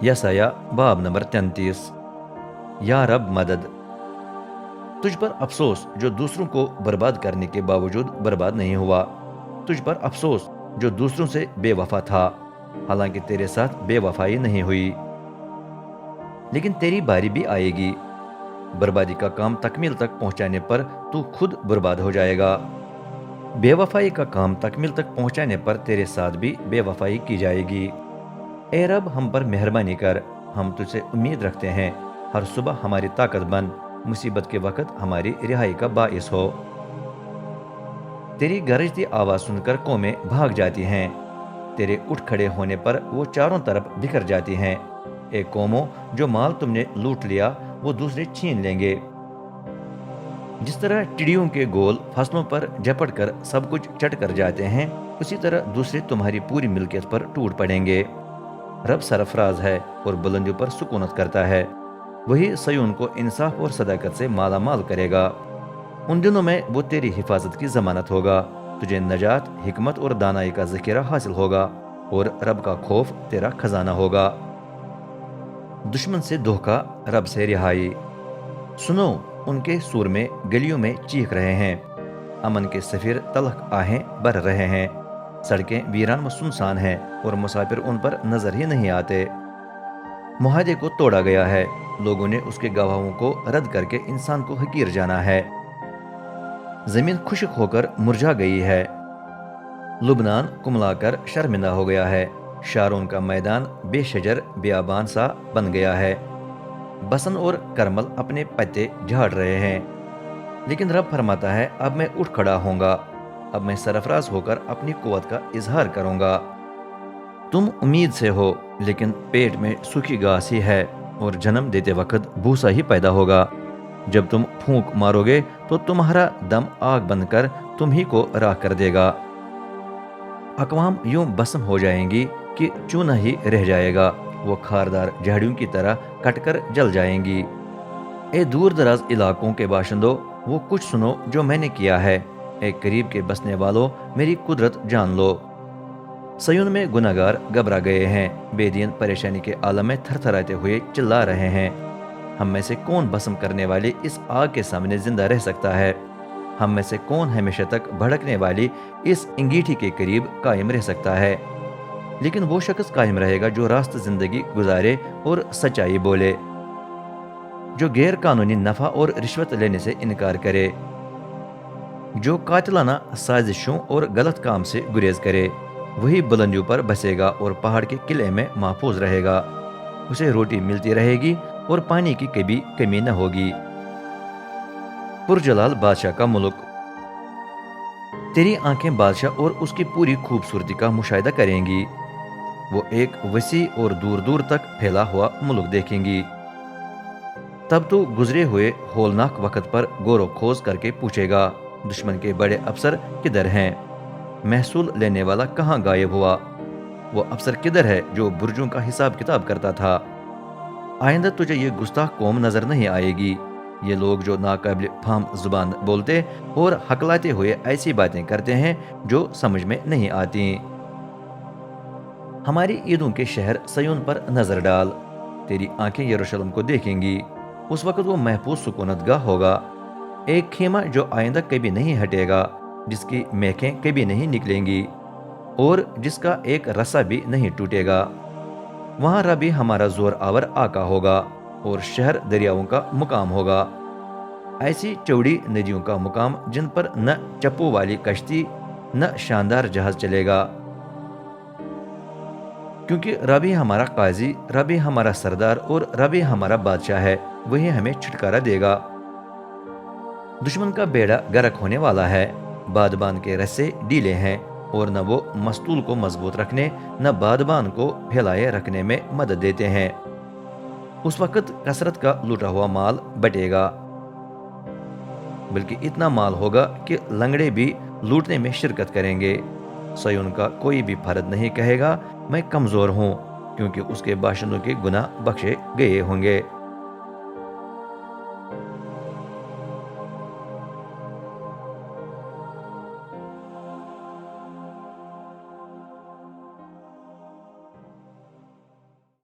यसाया बाब नंबर 33। या रब मदद। तुझ पर अफसोस जो दूसरों को बर्बाद करने के बावजूद बर्बाद नहीं हुआ। तुझ पर अफसोस जो दूसरों से बेवफा था, हालांकि तेरे साथ बेवफाई नहीं हुई। लेकिन तेरी बारी भी आएगी। बर्बादी का काम तकमील तक पहुंचाने पर तू खुद बर्बाद हो जाएगा। बेवफाई का काम तकमील तक पहुंचाने पर तेरे साथ भी बेवफाई की जाएगी। ए रब, हम पर मेहरबानी कर। हम तुझसे उम्मीद रखते हैं। हर सुबह हमारी ताकत बन। मुसीबत के वक्त हमारी रिहाई का बाइस हो। तेरी गरजती आवाज सुनकर कौमें भाग जाती हैं। तेरे उठ खड़े होने पर वो चारों तरफ बिखर जाती हैं। ए कौमों, जो माल तुमने लूट लिया वो दूसरे छीन लेंगे। जिस तरह टिड्डियों के गोल फसलों पर झपट कर सब कुछ चट कर जाते हैं, उसी तरह दूसरे तुम्हारी पूरी मिल्कियत पर टूट पड़ेंगे। रब सरफराज है और बुलंदियों पर सुकूनत करता है। वही सयून को इंसाफ और सदाकत से माला माल करेगा। उन दिनों में वो तेरी हिफाजत की जमानत होगा। तुझे नजात, हिकमत और दानाई का ज़खीरा हासिल होगा और रब का खौफ तेरा खजाना होगा। दुश्मन से धोखा, रब से रिहाई। सुनो, उनके सुर में गलियों में चीख रहे हैं। अमन के सफीर तलख आहें भर रहे हैं। सड़कें वीरान व सुनसान हैं और मुसाफिर उन पर नजर ही नहीं आते। मुआहदे को तोड़ा गया है। लोगों ने उसके गवाहों को रद्द करके इंसान को हकीर जाना है। जमीन खुश्क होकर मुरझा गई है। लुबनान कुमलाकर शर्मिंदा हो गया है। शारोन का मैदान बेशजर बियाबान सा बन गया है। बसन और करमल अपने पत्ते झाड़ रहे हैं। लेकिन रब फरमाता है, अब मैं उठ खड़ा होऊंगा। अब मैं सरफराज होकर अपनी कुव्वत का इजहार करूंगा। तुम उम्मीद से हो, लेकिन पेट में सूखी घास ही है और जन्म देते वक्त भूसा ही पैदा होगा। जब तुम फूंक मारोगे तो तुम्हारा दम आग बनकर तुम ही को राख कर देगा। अकवाम यूं भस्म हो जाएंगी कि चूना ही रह जाएगा। वो खारदार झाड़ियों की तरह कटकर जल जाएंगी। ए दूर दराज इलाकों के बाशिंदों, वो कुछ सुनो जो मैंने किया है। ए करीब के बसने वालों, मेरी कुदरत जान लो। सयून में गुनाहगार घबरा गए हैं। बेदीन परेशानी के आलम में थरथराते हुए चिल्ला रहे हैं। हम में से कौन भस्म करने वाली इस आग के सामने जिंदा रह सकता है? हम में से कौन हमेशा तक भड़कने वाली इस अंगीठी के करीब कायम रह सकता है? लेकिन वो शख्स कायम रहेगा जो रास्त जिंदगी गुजारे और सच्चाई बोले, जो गैर कानूनी नफा और रिश्वत लेने से इनकार करे, जो कातिलाना साजिशों और गलत काम से गुरेज करे। वही बुलंदियों पर बसेगा और पहाड़ के किले में महफूज रहेगा। उसे रोटी मिलती रहेगी और पानी की कभी कमी न होगी। पुरजलाल बादशाह का मुल्क। तेरी आंखें बादशाह और उसकी पूरी खूबसूरती का मुशाहिदा करेंगी। वो एक वसी और दूर दूर तक फैला हुआ मुल्क देखेंगी। तब तो गुजरे हुए होलनाक वक्त पर गौर खोज करके पूछेगा, दुश्मन के बड़े अफसर किधर हैं? महसूल लेने वाला कहाँ गायब हुआ? वो अफसर किधर है जो बुर्जों का हिसाब किताब करता था? आइंदा तुझे ये गुस्ताख कौम नजर नहीं आएगी। ये लोग जो नाकाबिल फाहम जुबान बोलते और हकलाते हुए ऐसी बातें करते हैं जो समझ में नहीं आती। हमारी ईदों के शहर सयून पर नजर डाल। तेरी आंखें यरूशलेम को देखेंगी। उस वक्त वो महफूज सुकूनतगाह होगा। एक खेमा जो आइंदा कभी नहीं हटेगा, जिसकी मेखें कभी नहीं निकलेंगी और जिसका एक रस्सा भी नहीं टूटेगा। वहां रबी हमारा जोर आवर आका होगा और शहर दरियाओं का मुकाम होगा। ऐसी चौड़ी नदियों का मुकाम जिन पर न चप्पू वाली कश्ती न शानदार जहाज चलेगा। क्योंकि रबी हमारा काजी, रबी हमारा सरदार और रबी हमारा बादशाह है। वही हमें छुटकारा देगा। दुश्मन का बेड़ा गर्क होने वाला है। बादबान के रस्से ढीले हैं और न वो मस्तूल को मजबूत रखने न बादबान को फैलाए रखने में मदद देते हैं। उस वक्त कसरत का लूटा हुआ माल बटेगा, बल्कि इतना माल होगा कि लंगड़े भी लूटने में शिरकत करेंगे। सयून का कोई भी फर्द नहीं कहेगा, मैं कमजोर हूँ, क्योंकि उसके बाशिंदों के गुनाह बख्शे गए होंगे।